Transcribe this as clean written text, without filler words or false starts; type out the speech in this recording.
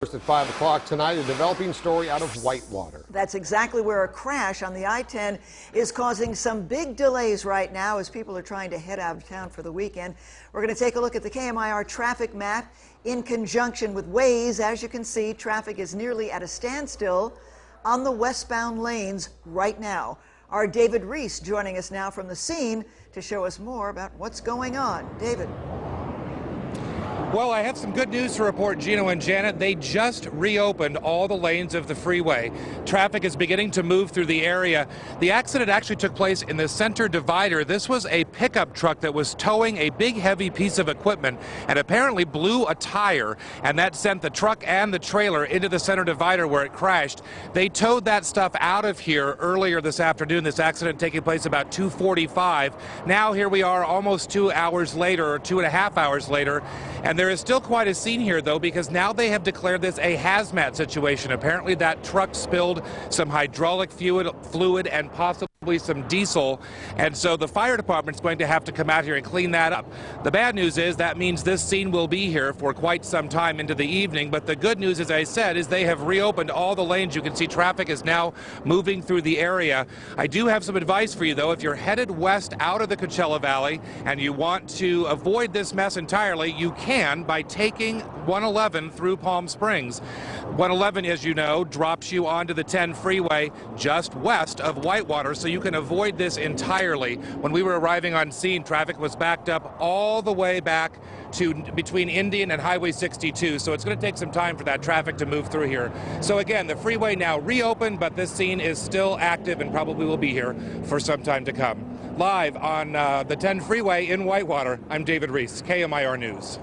First at 5 o'clock tonight, a developing story out of Whitewater. That's exactly where a crash on the I-10 is causing some big delays right now as people are trying to head out of town for the weekend. We're going to take a look at the KMIR traffic map in conjunction with Waze. As you can see, traffic is nearly at a standstill on the westbound lanes right now. Our David Reese joining us now from the scene to show us more about what's going on. David. Well, I have some good news to report, Gino and Janet. They just reopened all the lanes of the freeway. Traffic is beginning to move through the area. The accident actually took place in the center divider. This was a pickup truck that was towing a big, heavy piece of equipment and apparently blew a tire, and that sent the truck and the trailer into the center divider where it crashed. They towed that stuff out of here earlier this afternoon, this accident taking place about 2:45. Now here we are almost 2 hours later, or 2.5 hours later, and there is still quite a scene here, though, because now they have declared this a hazmat situation. Apparently that truck spilled some hydraulic fluid and possibly some diesel, and so the fire department's going to have to come out here and clean that up. The bad news is that means this scene will be here for quite some time into the evening, but the good news, as I said, is they have reopened all the lanes. You can see traffic is now moving through the area. I do have some advice for you, though. If you're headed west out of the Coachella Valley and you want to avoid this mess entirely, you can by taking 111 through Palm Springs. 111, as you know, drops you onto the 10 freeway just west of Whitewater, so you can avoid this entirely. When we were arriving on scene, traffic was backed up all the way back to between Indian and Highway 62, so it's going to take some time for that traffic to move through here. So again, the freeway now reopened, but this scene is still active and probably will be here for some time to come. Live on the 10 freeway in Whitewater, I'm David Reese, KMIR News.